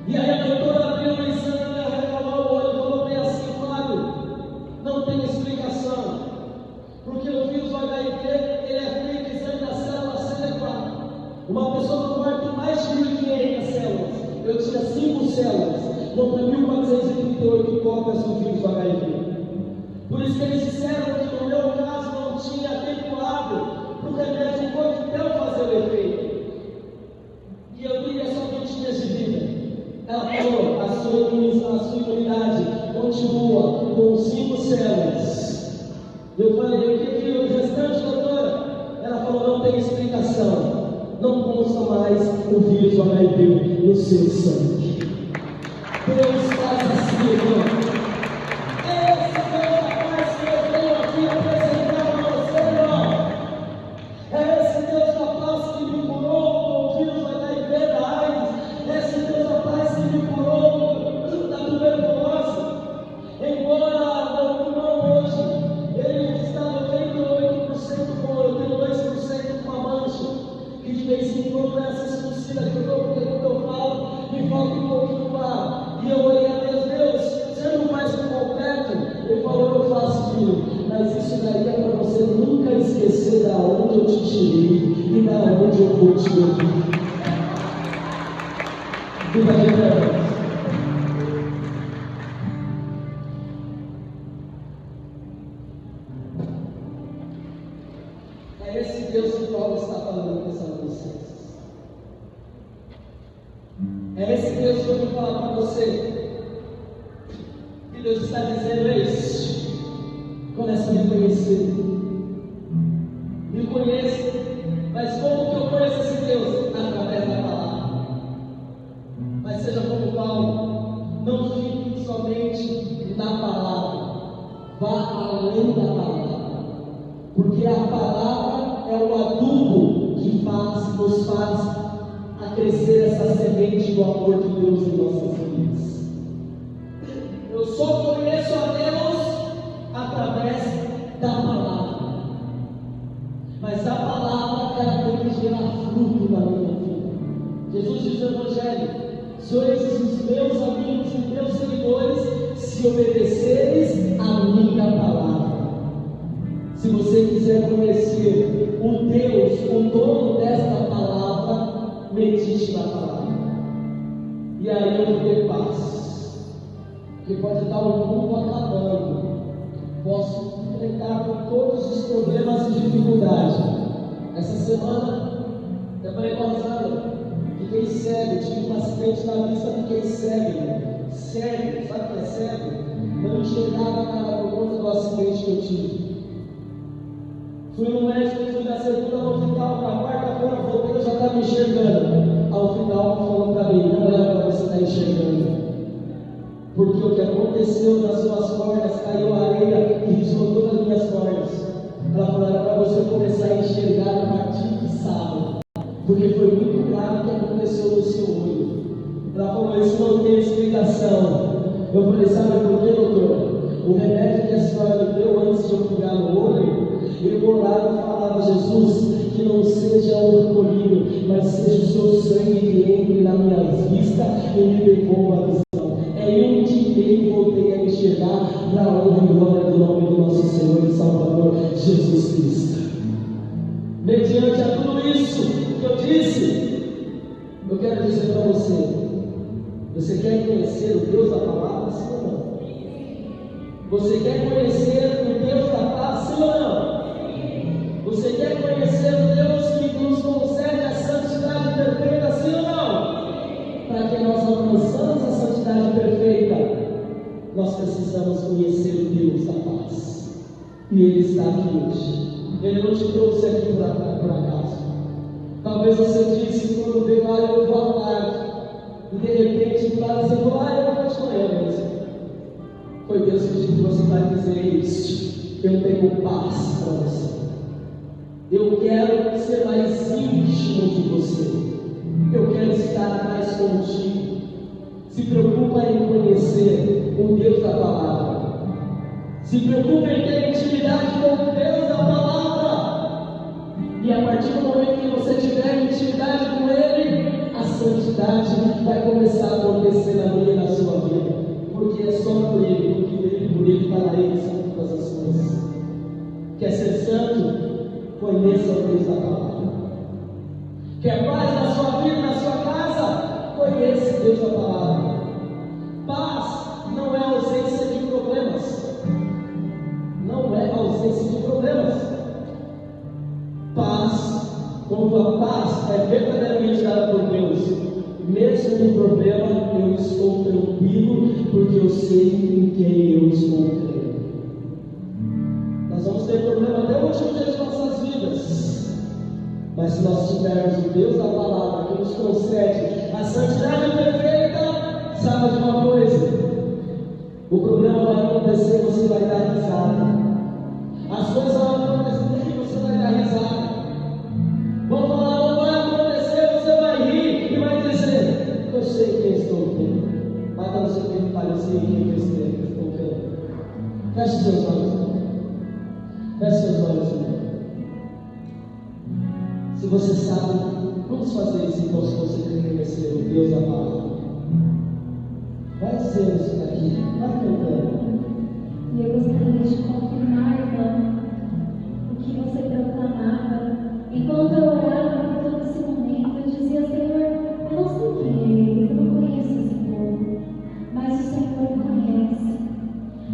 e aí a doutora abriu o exame, arregalou o olho e falou bem assim: Flávio, não tem explicação, porque o vírus do HIV, ele é feito exame da célula CD4. Uma pessoa no quarto tem mais de 1.500 células, eu tinha 5 células, contra 1.438 cópias do vírus do HIV. Por isso que eles disseram que no meu caso não tinha tempo hábil para o remédio coquetel fazer o efeito, e eu teria só 20 dias de vida. Ela falou: a sua imunidade continua com 5 células. Eu falei: o que o restante, doutora? Ela falou: não tem explicação, não consta mais o vírus do HIV no seu sangue. Deus faz assim, irmão. Esse Deus da paz que eu venho aqui apresentar para você, irmão. É esse Deus da paz que me curou com o vírus do HIV, da AIDS. Esse Deus da paz que me curou da tuberculose. Embora meu irmão hoje, ele está 98% com, eu tenho 2% com a mancha, que de vez em quando é essa expulsida que eu falo, me falta um pouquinho do ar. E eu orei a Deus: Deus, você não faz por completo? Ele falou: eu faço, filho, mas isso daí é para você nunca esquecer da onde eu te tirei e da onde eu vou te ouvir. Fica aqui para nós. É esse Deus que Paulo está falando em Tessalonicenses. É esse Deus que eu vou falar para você. Que Deus está dizendo: é isso. Começa a me conhecer. Me conheça. Mas como que eu conheço esse Deus? Através da palavra. Mas seja como Paulo, não fique somente na palavra. Vá além da palavra. Porque a palavra é o adubo que nos faz a crescer essa semente do amor de Deus em nossas vidas. Eu só conheço a Deus através da palavra. Mas a palavra, ela tem que gerar fruto na minha vida. Jesus diz no Evangelho: sois os meus amigos e meus seguidores se obedeceres a minha palavra. Se você quiser conhecer o Deus, o dono desta palavra, medite na palavra. E aí eu vou ter paz. Porque pode estar o mundo acabando. Posso enfrentar com todos os problemas e dificuldades. Essa semana, também pausando, fiquei cego, tive um acidente na vista, fiquei cego. Cego, sabe o que é cego? Não enxergava nada por conta do acidente que eu tive. Fui no médico, fui na segunda no hospital, na quarta-feira voltei, eu já estava enxergando. Ao final, falou para mim: não é para você estar enxergando. Porque o que aconteceu nas suas cordas, caiu a areia e riscou todas as minhas cordas. Ela falou: era para você começar a enxergar a partir de sábado. Porque foi muito grave o que aconteceu no seu olho. Ela falou: isso não tem explicação. Eu falei: sabe por quê, doutor? O remédio que a senhora me deu antes de eu furar no olho, eu orava e falava: Jesus, que não seja o colírio, mas seja o seu sangue que entre na minha vista e me devolva a visão. É eu que e voltei a enxergar para a honra e glória do nome do nosso Senhor e Salvador Jesus Cristo. Mediante a tudo isso que eu disse, eu quero dizer para você: você quer conhecer o Deus da palavra, sim ou não? Você quer conhecer o Deus da paz, sim ou não? Você quer conhecer o Deus que nos concede a santidade perfeita, sim ou não? Para que nós alcançamos a santidade perfeita, nós precisamos conhecer o Deus da paz. E Ele está aqui hoje. Ele não te trouxe aqui por acaso. Talvez você disse quando veio lá: eu vou à tarde. E de repente você falou: eu vou te conhecer mesmo. Foi Deus que te trouxe para dizer isso. Eu tenho paz para você. Eu quero ser mais íntimo de você. Eu quero estar mais contigo. Se preocupa em conhecer o Deus da palavra. Se preocupa em ter intimidade com o Deus da palavra. E a partir do momento que você tiver intimidade com Ele, a santidade vai começar a acontecer na minha e na sua vida. Porque é só por Ele, porque dele, por Ele, para Ele são todas as coisas. Quer ser santo? Conheça o Deus da palavra. Quer paz na sua vida, na sua casa? Conheça o Deus da palavra. Paz não é ausência de problemas. Não é ausência de problemas. Paz, quando a paz é verdadeiramente dada por Deus, mesmo no problema, eu estou tranquilo, porque eu sei em quem eu estou crendo. Nós vamos ter problema até o último dia de nossas vidas, mas se nós tivermos o Deus da palavra que nos concede a santidade perfeita, saiba de uma coisa: o problema vai acontecer, você vai dar risada. As coisas vão acontecer e você vai dar risada. Vão falar: não vai acontecer, você vai rir e vai dizer: eu sei quem estou vendo. Vai dar no seu tempo para eu sei quem eu estou vendo. Feche seus olhos, irmão. Feche seus olhos, irmão. Se você sabe, vamos fazer isso então. Se você quer conhecer o Deus da palavra, vai dizer isso daqui, vai cantando. E eu gostaria de confirmar, irmão, o que você proclamava. Enquanto eu orava por todo esse momento, eu dizia: Senhor, eu não sei quem é eles, eu não conheço esse povo, mas o Senhor conhece.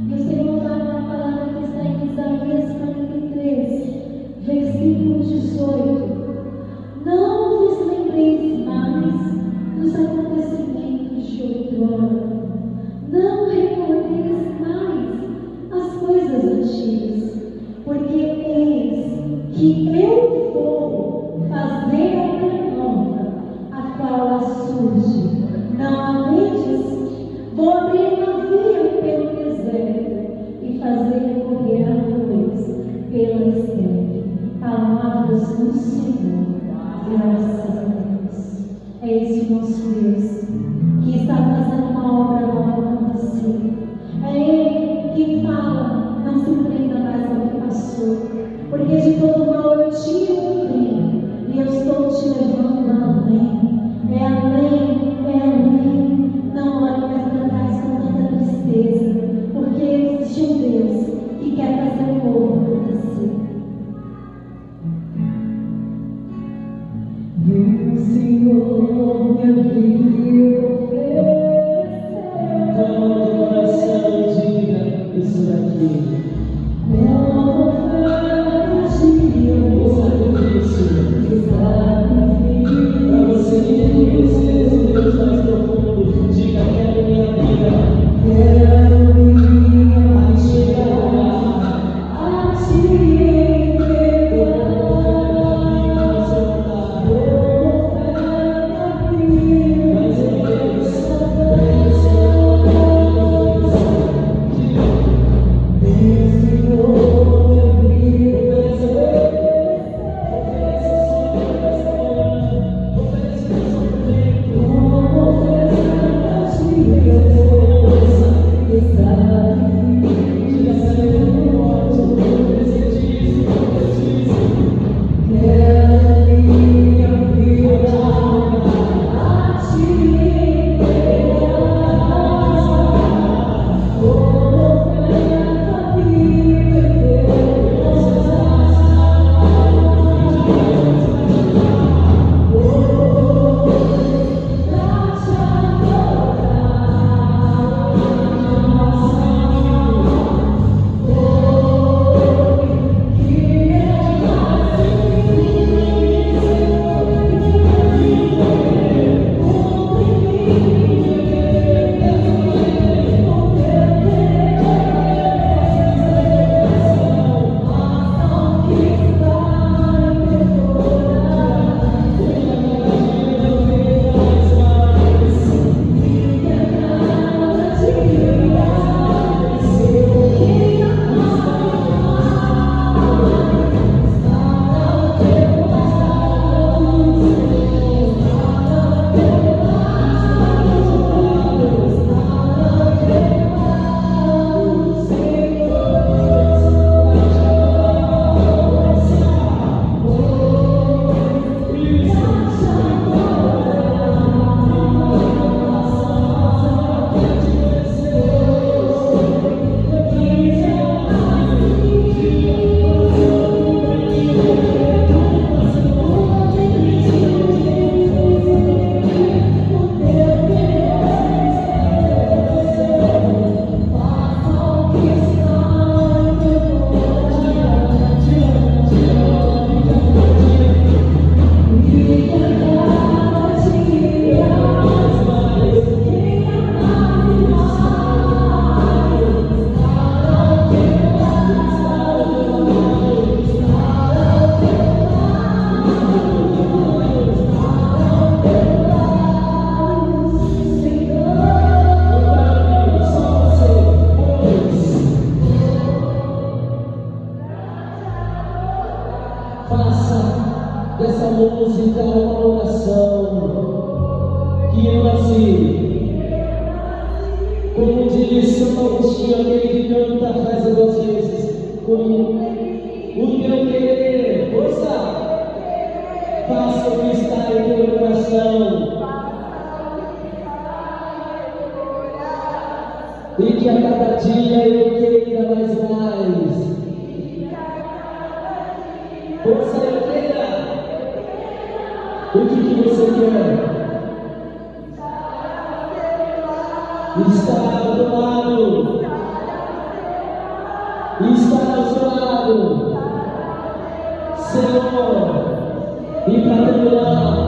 E o Senhor dá uma palavra que está em Isaías 43, versículo 18. Não vos lembreis mais dos acontecimentos de outrora. Não recordeis mais as coisas antigas, porque eis que eu vou fazer obra nova, a qual surge. Não a vedes? Vou abrir uma via pelo deserto e fazer correr arroios pela estepe. Palavras do Senhor. Graças a Deus. É esse o nosso Deus, que está fazendo uma obra nova acontecer. É Ele que fala: não se prenda mais ao que passou, porque de todo mal eu te livrei, e eu estou te levando além. É além, é além. Não olhe mais para trás com tanta tristeza, porque existe um Deus que quer fazer o novo acontecer. O Senhor me ouviu oferecer. o teu querer, força, faça o que está em teu coração, e que a cada dia eu queira mais. Força, eu queira. O que você quer? Estar ao teu lado. Estar ao seu lado. Senhor, e para terminar,